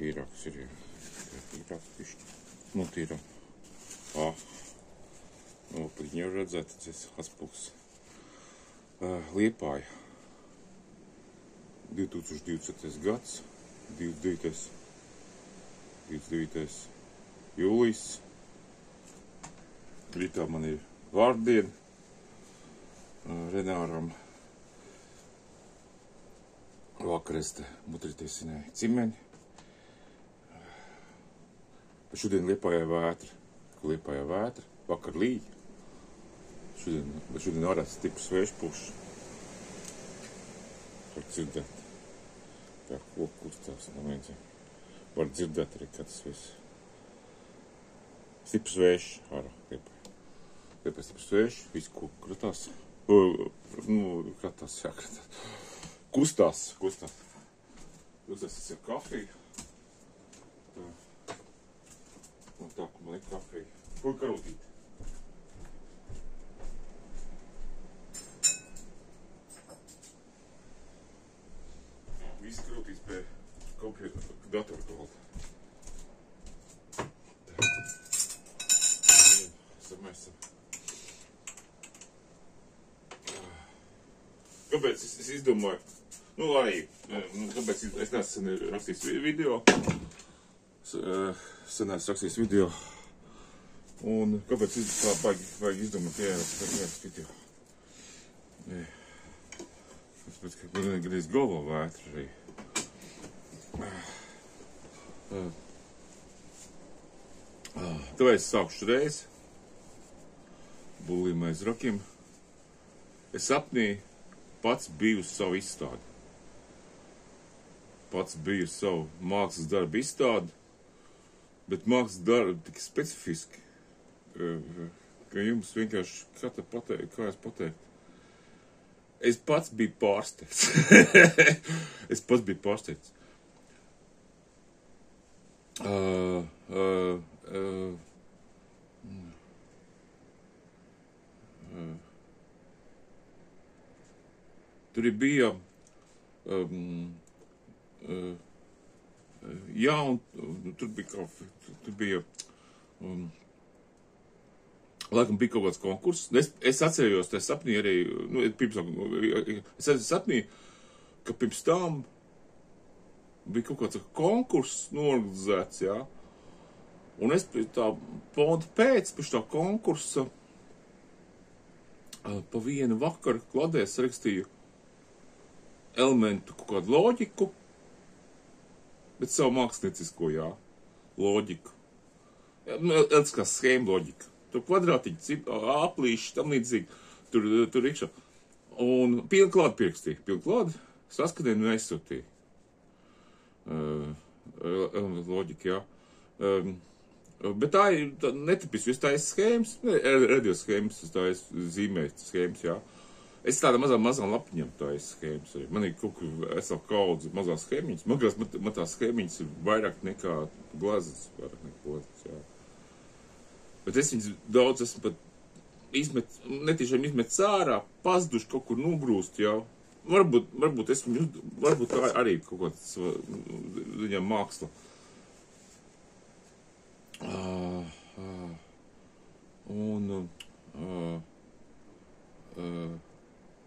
tīrāks ir, tīrāks pišķi. Nu, tīrāk. Nu, pliņi jau redzēt, tas atspūks. Liepāja. 2020. gads, 29. jūlijas. Rītā man ir vārdiena Renāram. Vakar es te mutritiesināju cimeni. Šodien Liepājā vētra. Vakar līja. Šodien ārās stiprs vējš. Var dzirdēt. Kā koku kustās no viens. Var dzirdēt arī, kā tas viss. Stiprs vējš ārā Liepājā. Liepājā stiprs vējš, viss koku kratās. Kratās. Kustās. Tas ir kafija. Un tā, ka man ir kafija. Kur karotīt? Viss karotīs pie datoru galda. Samēsam. Kāpēc es izdomāju? Kāpēc es neesmu rakstījis video. Un kāpēc tā vajag izdomāt viens video? Tāpēc, ka man gadījis galvā vētra arī. Tāpēc es sākušu reizi. Bulīm aiz rokiem. Es sapnī pats biju uz savu izstādi. Pats biju uz savu mākslas darbu izstādi. Bet mākslas darbi tik specifiski, ka jums vienkārši kā es pateikt. Es pats biju pārsteigts. Tur bija un tur bija laikam bija kaut kāds konkurss. Es atcerējos, tā sapnī arī, es sapnī, ka pirms tam bija kaut kāds konkurss norganizēts, jā. Un es tā ponta pēc tā konkursa pa vienu vakaru kladē sarakstīju elementu kaut kādu loģiku, bet savu māksliniecisko, jā, loģiku. Kā schēma loģika. Tur kvadrātiņi, aplīši, tam līdzīgi, tur iekšā. Un pilnklādi pierakstīja. Pilnklādi saskatēja un aizsūtīja. Loģika, jā. Bet tā ir netipiski, es tā esmu schēmas, radio schēmas, es tā esmu zīmējis schēmas, jā. Es tāda mazām lapiņām tā esmu schēmas arī. Man ir kaut kur esam kaudzi mazās schēmiņas. Man tās schēmiņas ir vairāk nekā glazes, jā. Bet es viņas daudz esmu pat netīšām izmet ārā, pazduši kaut kur nogrūst, jā. Varbūt tā arī kaut kāds viņam māksla.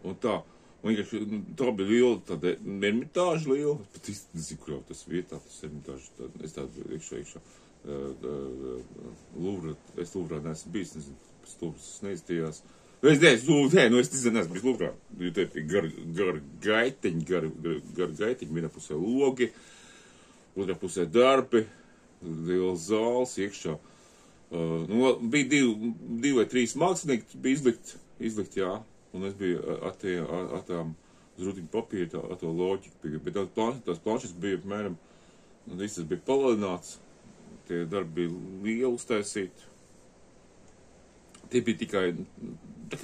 Un tā, tā bija liela tāda ermitāža liela. Es pat īsti nezinu, kurā tas vietā, tas ermitāža. Es tādu iekšā. Es Luvrā neesmu bijis, nezinu, pēc Luvras es neizstījās. Es neesmu bijis Luvrā. Jo te ir gar gaiteņi, vienā pusē logi, otrā pusē darbi, liels zāles iekšā. Bija divi vai trīs mākslinieki, bija izlikt, jā. Un es biju ar tām zrutiņu papīru, ar to loģiku. Bet tās planšas bija, apmēram, viss tas bija palielināts. Tie darbi bija lieli uztaisīti. Tie bija tikai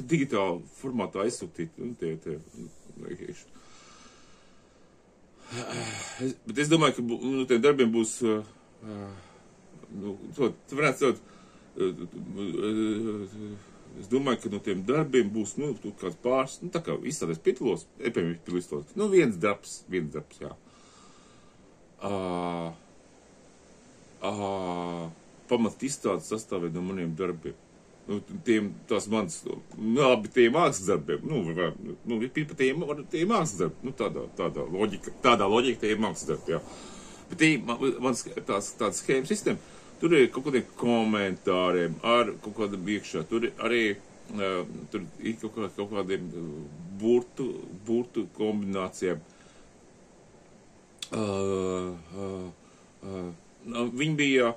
digitāli formātā aizsūtīti. Bet es domāju, ka tiem darbiem būs, es domāju, ka no tiem darbiem būs, kāds pāris, tā kā izstādēs pitulos, viens darbs, jā. pamat izstādes sastāvēt no maniem darbiem. Tās mans, labi, tie mākslas darbiem, tie mākslas darbi, tādā loģika, tie mākslas darbi, jā. Bet mans tāds schēma sistēma, tur ir kaut kādiem komentāriem, ar kaut kādam iekšā, tur ir arī, tur ir kaut kādiem burtu kombinācijām. Viņi bija,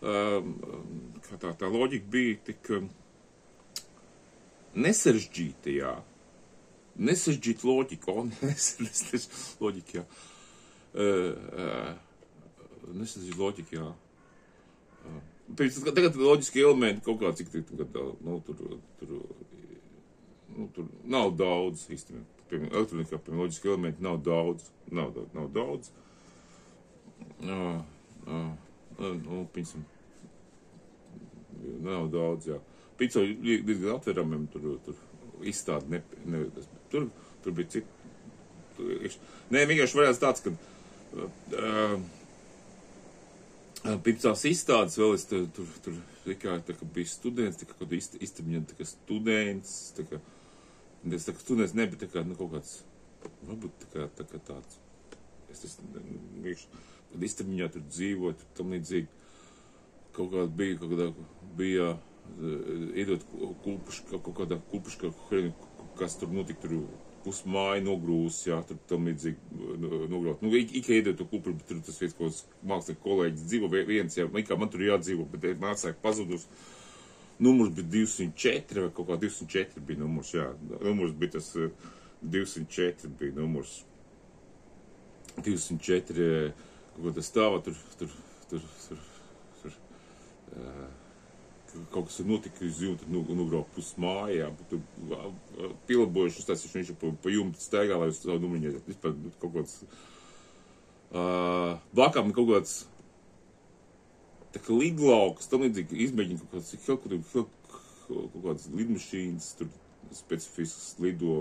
kā tā loģika bija tik nesarežģīta, jā. Nesarežģīta loģika, loģika, jā. Nesarežģīta loģika, jā. Tagad loģiski elementi kaut kā cik tur nav daudz, īstenībā. Piemēram, elektronikā, loģiski elementi nav daudz. Nav daudz. Piemēram, nav daudz, jā. Pico diezgan atveramiem, tur izstādi tur bija cik. Nē, vienkārši varētu tāds, ka Pipcās izstādes vēl es tur tā kā bija students, tā kā kaut istabiņa, tā kā students, tā kā students nebija tā kā, kaut kāds, varbūt tā kā tāds, tad istabiņā tur dzīvot, tam līdzīgi, kaut kādā bija iedot kaut kādā kulpuškā, kas tur notika, tur pusmāju nogrūs, jā, tur tam līdzīgi nogrūt. Ik iedot to kulpušu, bet tur tas viens, ko mākslinieks kolēģis dzīvo viens, jā, man tur jādzīvo, bet mācāk pazudus. Numurs bija 204, vai kaut kā 204 bija numurs, jā. Numurs bija tas 204 bija numurs. 204, kaut kā tas stāvā, tur kaut kas ir noticis, tur nograukt pusmāju, jā, bet tur pielabojuši, viņš pa jumtu staigā, lai uz savu numuriņu iet. Vispār kaut kāds, blakām kaut kāds, tā kā lidlaukas, tam līdzīgi izmēģina kaut kāds lidmašīnas, tur specifisks lido,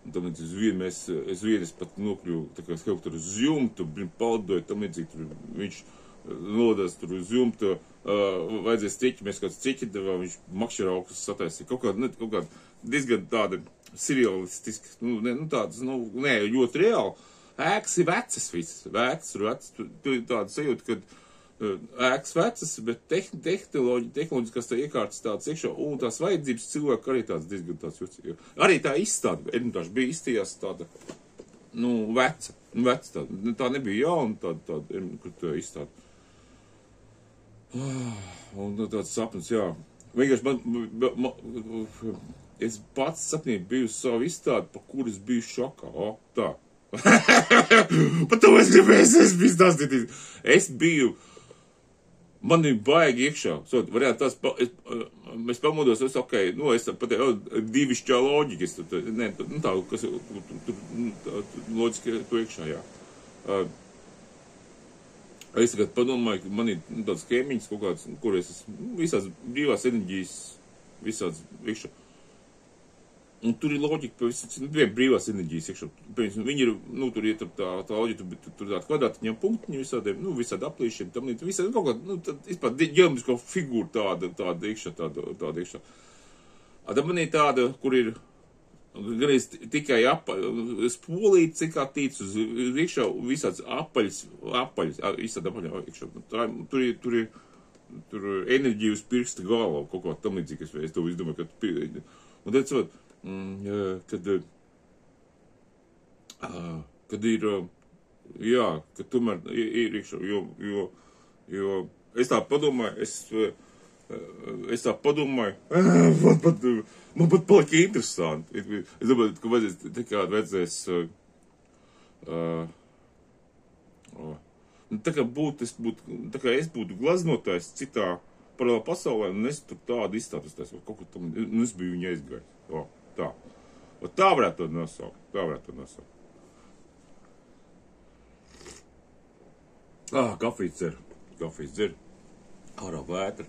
un tam līdzīgi es vienes pat nokļuvu, tā kā helikopteru uz jumtu, paldoju, tam līdzīgi tur viņš nodās tur uz jumtu, vajadzēs ciķi, mēs kāds ciķi devām, viņš makšķera augstus sataisīja. Kaut kāda diezgan tāda serialistiska, ļoti reāli. Ēkas ir vecas visas, tur ir tāda sajūta, ka ēkas vecas, bet tehnoloģiskās tā iekārtas tāds iekšā, un tās vajadzības cilvēku arī tāds diezgan tāds jūtas. Arī tā izstāde, Ermitāša bija izstījās tāda, veca tāda. Tā nebija jauna tāda, kur tā izstāde. Un tāds sapnis, jā. Vienkārši es pats sapnī biju savu izstādi, par kur es biju šokā. Tā. Par to es biju stāstīt. Man bija baigi iekšā. Varētu tās, es pamodos, es pateicu, divišķā loģika. Tā, kas loģiski to iekšā, jā. Es tagad padomāju, ka man ir tāds skēmiņas kaut kāds, kur es visāds brīvās enerģijas, visāds iekšā. Un tur ir loģika, vien brīvās enerģijas iekšā. Viņi ir, tur ir tā loģika, tur tāda kvadrātiņa punktiņa visādiem, visādi aplīšiem, tam līdz visādi kaut kāda, vispār ģeometrisko figūru tāda iekšā, tāda iekšā. Tad man ir tāda, kur ir gan es tikai spolīt, cik kā tīc uz iekšā, visāds apaļs, izsādi apaļā iekšā. Tur enerģija uz pirksta galā, kaut kā tam līdzīgi, es to izdomāju, un tad, kad ir, jā, kad tomēr ir iekšā, jo es tā padomāju, man pat palika interesanti. Es domāju, ka vajadzēs, tā kā es būtu glaznotājs citā paralēlā pasaulē, un es tur tādu izstāstās, kaut ko tam, un es biju viņa aizgājis. Tā. Tā varētu to nosaukt. Kafijas dzer. Ārā vētra.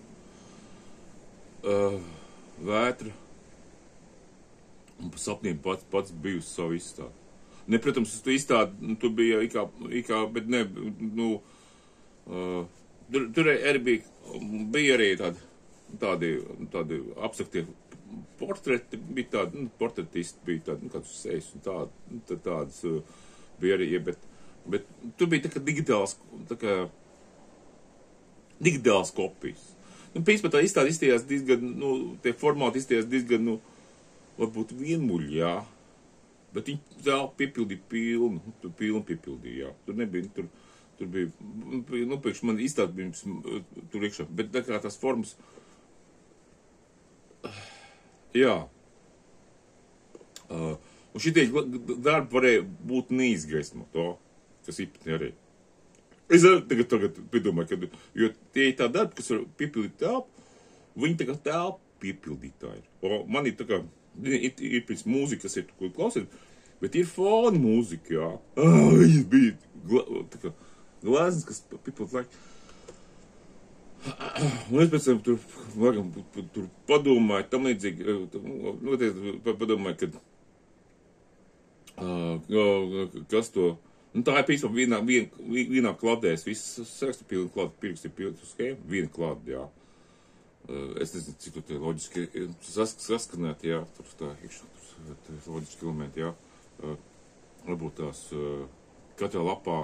Un pa sapniem pats biju uz savu izstādi. Ne, protams, uz to izstādi, tur bija ikā, bet ne, tur arī bija arī tādi abstraktie portreti, bija tādi, portretisti bija tādi, kāds sejas un tādas bija arī, bet tur bija tā kā digitāls kopijas. Principā tā izstāde izstījās diezgan, tie formāti izstījās diezgan, varbūt vienmuļi, jā. Bet viņi tā piepildīja pilnu piepildīja, jā. Tur nebija, tur bija, priekš man izstāde bija tur iekšā, bet tā kā tās formas, jā. Un šitie darbi varēja būt neizgaismo to, kas īpatni arī. Es tagad piedomāju, jo tie ir tā darbi, kas var piepildīt telpu, viņi tā kā telpu piepildītāji ir. Man ir tā kā, ir pēc mūzika, kas ir, ko klausīt, bet ir fona mūzika, jā. Viņas bija tā kā glāzes, kas piepildīt laiku. Un es pēc tam tur padomāju, tam līdzīgi, padomāju, kas to, tā ir pīsam vienā kladēs, visas sarakstu pilni klādi, pirksti pilni schēmu, viena klādi, jā. Es nezinu, cik tur tie loģiski saskanēt, jā, tur tā iekšā, tur loģiski elementi, jā. Varbūt tās katrā lapā,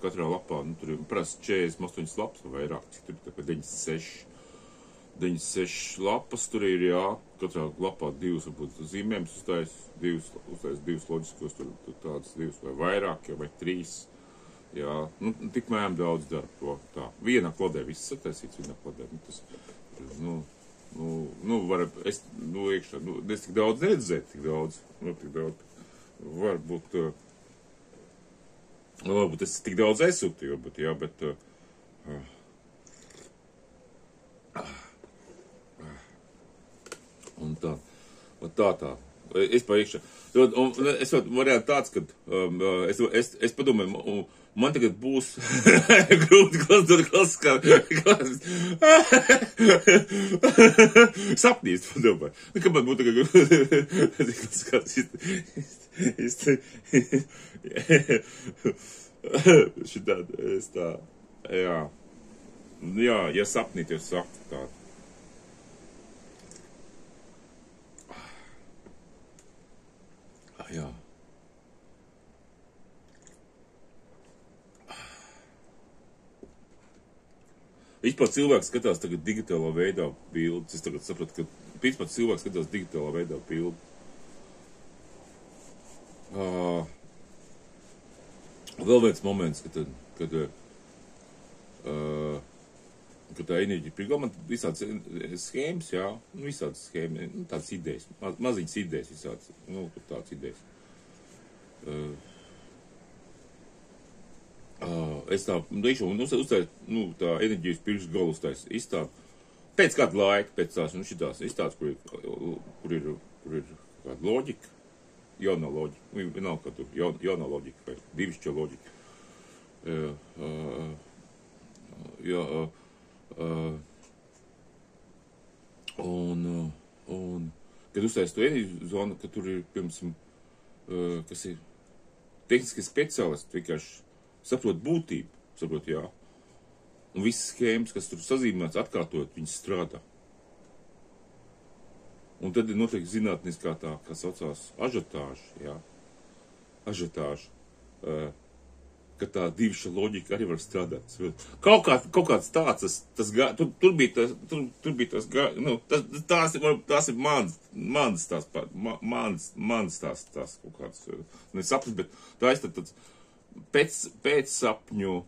tur ir prasa 48 lapas vai vairāk, cik tur ir tā kā 96 lapas tur ir, jā, katrā lapā divas, varbūt zīmējums uztais divas loģiskos, tur tādas divas vai vairāk, jā, vai 3, jā, tikmēr daudz darbu, tā, vienā kladē viss sataisīts, vienā kladē, tas, var, es tik daudz neredzēju, tik daudz, varbūt es tik daudz aizsūtīju, varbūt, jā, bet, un tā, es pa iekšā, un es varētu tāds, kad, es padomāju, man tagad būs grūti klasiskā, sapnīs, padomāju, ka man būtu tagad šitādi, es tā, jā, ja sapnīt, es saku tādu. Jā. Vispār cilvēks skatās tagad digitālā veidā bildes. Es tagad sapratu, ka vispār cilvēks skatās digitālā veidā bildi. Vēl viens moments, kad tā enerģija pirmā, man visādas schēmas, jā, visādas schēmas, tādas idejas, maziņas idejas visādas, tādas idejas. Es tā, un uztāju, tā enerģijas pirms galu uztāju izstāvu. Pēc kāda laika, pēc tās, šitās izstādes, kur ir kāda loģika, jaunā loģika, vienalga, ka tur jaunā loģika, vai divišķa loģika. Un kad uzstājas to enerģiju zonu, ka tur ir, piemēram, kas ir tehniski speciālisti, vienkārši saprot būtību, jā. Un visas schēmas, kas tur sazīmēts, atkārtot, viņas strādā. Un tad ir noteikti zinātniskā tā, kā saucās, ažiotāža, jā. Ažiotāža. Ka tā diviša loģika arī var strādāt. Kaut kāds tāds, tur bija tas, tās ir mans tās kaut kāds, nesapnis, bet tā ir tāds pēc sapņu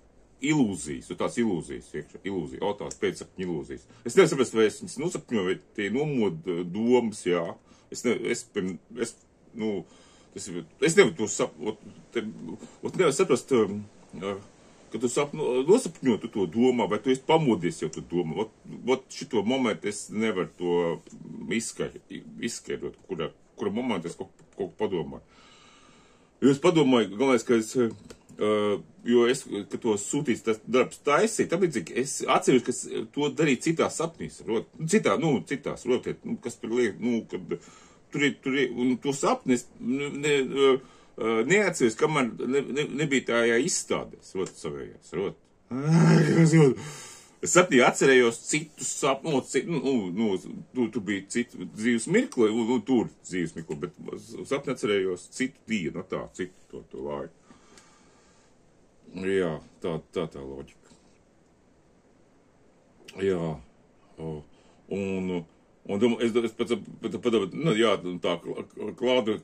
ilūzijas, tās ilūzijas iekšā, tās pēcsapņu ilūzijas. Es nevaru saprast, vai es viņas nosapņoju, vai tie nomod domas, jā. Es nevaru to saprast, ka tu nosapņo tu to domā, vai tu esi pamodies jau tu domā. Šito momentu es nevaru to izskaidrot, kura momentu es kaut ko padomāju. Jo es padomāju, galvenais, ka kad to sūtīs tas darbs taisīt, tāpēc es atceros, ka to darīju citās sapnīs, citās, kas tur liek, kad tur ir, un to sapni es neatceros, kamēr nebija tajā izstādēs, savējās, Es sapnī atcerējos citus sapņus, tu biji citu dzīves mirkli, un tur dzīves mirkli, bet sapnī atcerējos citu dienu, citu to laiku. Jā, tā loģika. Jā, un es pats padomāju, jā, tā klāda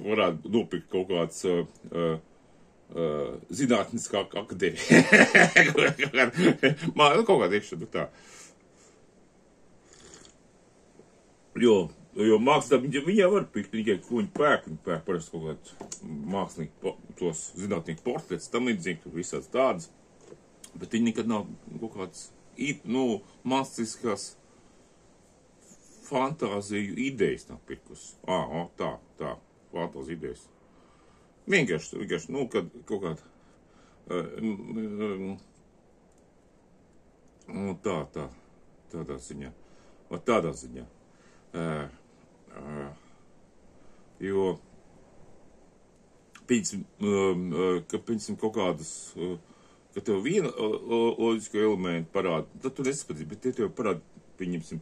varētu nopirkt kaut kāds zinātniskā akadēmija. Man kaut kāda iekšana, tā. Jo mākslā viņai var pirkt tikai, ko viņi pērk parasti kaut kāds mākslinieki, tos zinātnieku portrets, tam līdzīgi, tur visāds tādas, bet viņi nekad nav kaut kāds, māksliskās fantāziju idejas nav pirkus. Tā, fantāziju idejas. Vienkārši, kad kaut kāda, tādā ziņā. Jo, piemēram, kaut kādas, ka tev viena loģiska elementa parāda, tad tu nesapratīsi, bet tie tev parāda, pieņemsim,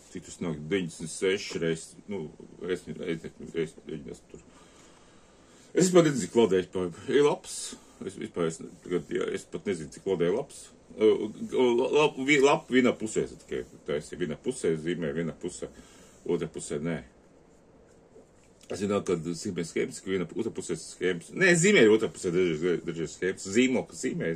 cik tas nāk, 96 reizes, es tur. Es vispār nezinu, cik Klaudē ir labs. Es pat nezinu, cik Klaudē ir labs. Lapu vienā pusē, tikai taisi. Vienā pusē zīmē, vienā pusē, otrā pusē nē. Es zinu, ka zīmē schēmas, ka otrā pusē schēmas. Nē, zīmē ir otrā pusē dažreiz schēmas. Zīmoka zīmē.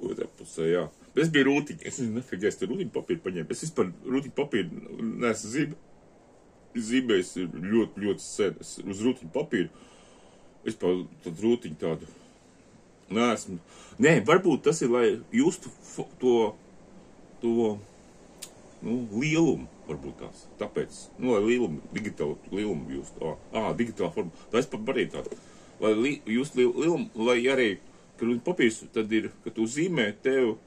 Otrā pusē, jā. Bet es biju rūtiņi. Es nezinu, nefīgi, es te rūtiņu papīru paņēmu. Es vispār rūtiņu papīru neesmu zīmējis ļoti sen. Es uz rūtiņu papīru. Vispār tad rūtiņu tādu neesmu. Nē, varbūt tas ir, lai justu to lielumu, varbūt tās. Tāpēc, lai lielumu, digitālu lielumu justu. Digitāla forma. Tā es pat varēju tādu. Lai justu lielumu, lai arī, kad rūtiņu papīrs, tad ir, kad tu zīmē tev,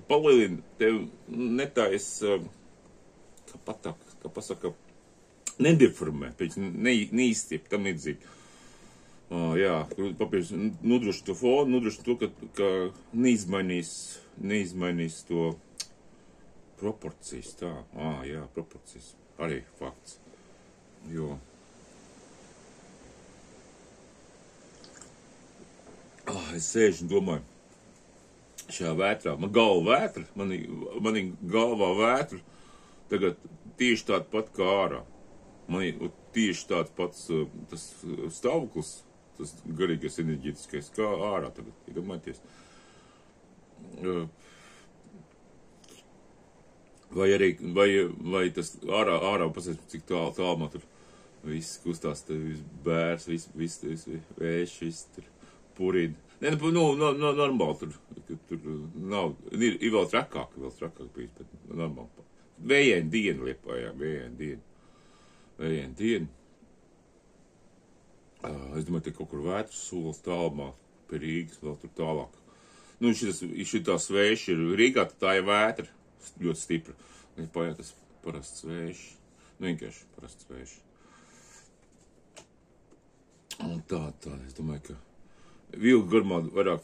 palielina tev netais, kā pasaka, nedeformē, pēc neizstiep, tam līdzīgi. Jā, papīrs nodrošina to fonu, nodrošina to, ka neizmainīs to proporcijas, tā. Jā, proporcijas, arī fakts. Jo. Es sēžu un domāju, šajā vētrā, man galva vētra, man galvā vētra, tagad tieši tāda pat kā ārā. Man ir tieši tāds pats tas stāvoklis, tas garīgais enerģētiskais, kā ārā tagad, iedomājieties. Vai tas ārā pasēc, cik tālumā tur viss kustās, viss bērs, viss vējš, viss tur purīd. Nē, normāli tur nav, ir vēl trakāk bijis, bet normāli. Vējaini dienu Liepājā, vējaini dienu. Es domāju, te kaut kur vētras solis tālumā, pie Rīgas, vēl tur tālāk. Šitās vējš ir Rīgā, tā ir vētra, ļoti stipra. Liepājā tas parasts vējš, vienkārši parasts vējš. Un tā, es domāju, ka vilku garumā vairāk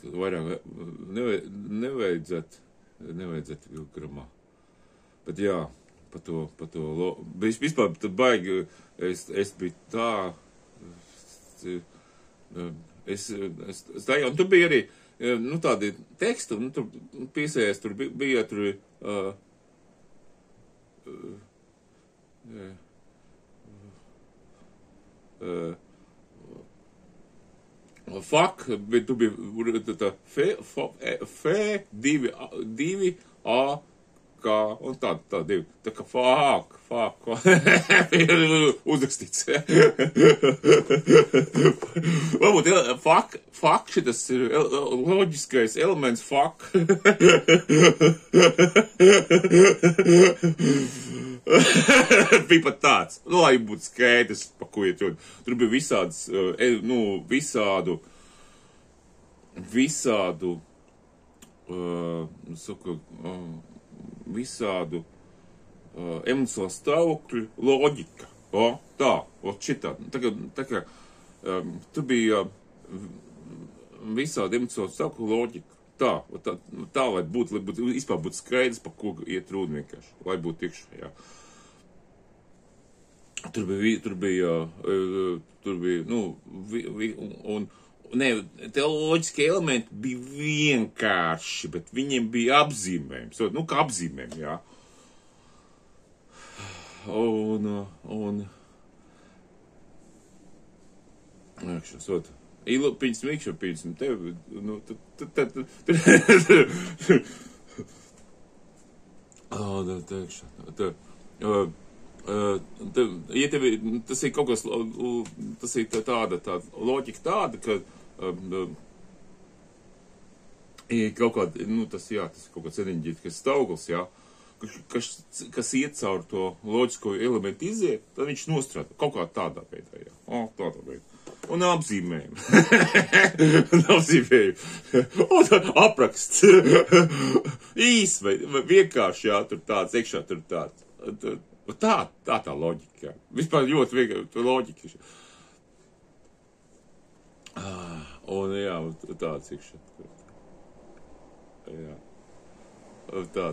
nevajadzētu vilku garumā. Bet jā, pa to, vispār tad baigi, es biju tā, es tajā, un tur bija arī, tādi teksti, tur piesējies, tur bija, fuck, bet tu bija tā divi A, kā, un tā divi, tā kā fuck, uzrakstīts. Varbūt, fuck, šitas ir loģiskais elements, fuck. Bija pat tāds, lai būtu skaidrs, pa ko iet runa. Tur bija visādu emocionālu stāvokļu loģika. Šitā. Tā kā tur bija visādi emocionāli saku loģiku. Tā lai būtu, vispār būtu skaidrs, pa ko iet runa vienkārši, lai būtu iekšā, jā. Tur bija, te loģiskie elementi bija vienkārši, bet viņiem bija apzīmējums, kā apzīmējumi, jā. Pieņemsim tevi, ja tevi, tas ir kaut kas, tas ir tāda loģika tāda, ka kaut kāda, tas ir kaut kāds enerģētikas staugls, jā, kas iet caur to loģisko elementu iziet, tad viņš nostrādā kaut kā tādā veidā, jā. Tādā veidā. Un apzīmējumi. Apraksts. Īs vai vienkārši, jā, tur tāds, iekšā tur tāds. Tā loģika, jā. Vispār ļoti vienkārši loģika. Un jā, tāds iekšā. Jā. Tā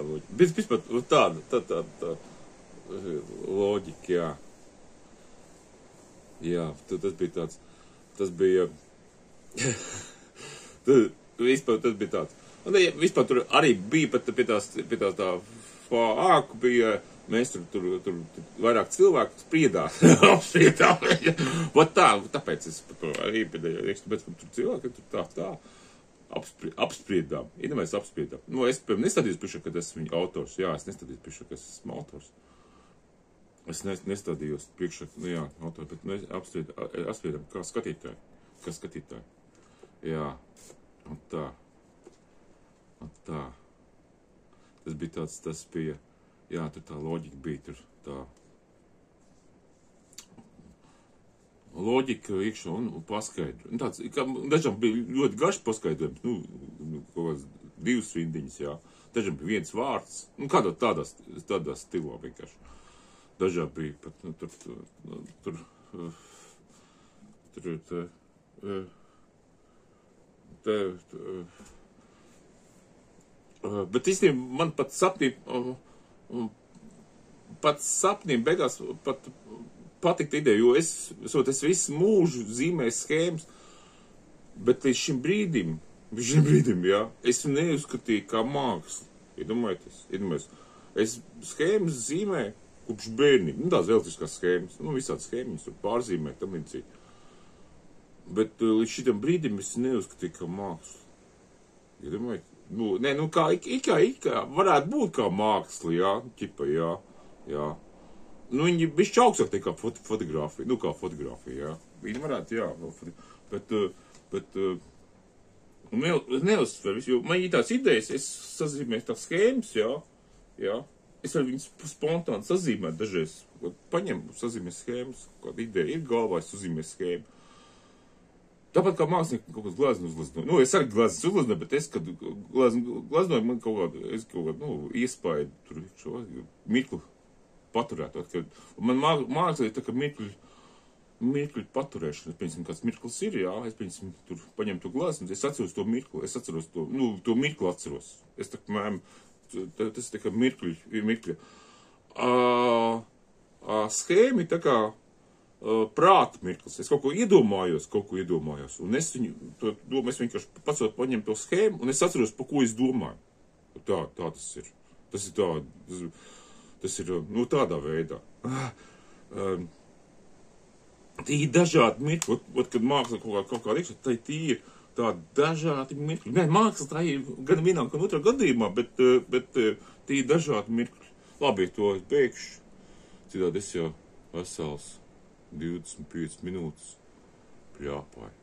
loģika. Vispār tāda loģika, jā. Jā, tas bija tāds. Un vispār tur arī bija pat pie tās tā āku bija, mēs tur vairāk cilvēku spriedās, apspriedām. Tāpēc es arī pēdējā, tāpēc, ka tur cilvēki tur apspriedām. Mēs apspriedām. Es, piemēram, nestādījos priekšā, ka esmu viņa autors. Jā, es nestādījos priekšā, ka esmu autors. Es nestādījos priekšā, autori, bet mēs apspriedām kā skatītāji. Jā, un tā. Tas bija, jā, tur tā loģika bija, tur tā. Loģika iekšā un paskaidro. Dažām bija ļoti garš paskaidrojums, kaut kāds 2 rindiņas, jā. Dažām bija 1 vārds, kādā tādā stilā vienkārši. Dažā bija pat, bet īstenībā man pat sapnī beigās pat patikta ideja, jo es visu mūžu zīmēju schēmas, bet līdz šim brīdim, jā, es neuzskatīju kā mākslu. Iedomājieties. Es schēmas zīmēju kopš bērniem, tās elektriskās schēmas, visādi schēmas, tur pārzīmēt, tam līdzīgi. Bet līdz šitam brīdim es neuzskatīju kā mākslu. Iedomājiet? Kā varētu būt kā māksla, jā, jā. Viņi bišķi augstāk nekā fotografija, kā fotografija, jā. Viņi varētu, jā, bet neuzsver visu, jo man ir tāds idejas, es sazīmēju tās schēmas, jā. Es varu viņus spontāni sazīmēt dažreiz, paņemu sazīmēt schēmas, kāda ideja ir galvā, es sazīmēju schēmu. Tāpat kā mākslinieki kaut kāds gleznu uzgleznoju. Es arī gleznas uzgleznoju, bet es, kad gleznoju, man kaut kādu, iespēju tur mirkli paturēt. Man māksla ir tā kā mirkļu paturēšana. Es piemēram, kāds mirklis ir, jā, es piemēram, tur paņemu to gleznu, es atceros to mirkli, to mirkli atceros. Es tā kā, tas ir tā kā mirkļi. Schēma ir tā kā prāta mirklis. Es kaut ko iedomājos, un es vienkārši pats paņemu to schēmu, un es atceros, pa ko es domāju. Tā tas ir. Tas ir tādā veidā. Tī dažādi mirkļi, kad māksla kaut kā iekšā, tī ir tādi dažādi mirkļi. Nē, māksla tā ir gan vienā, gan otrā gadījumā, bet tī ir dažādi mirkļi. Labi, to es beigšu. Citādi es jau vesels 25 minūtes pļāpāju.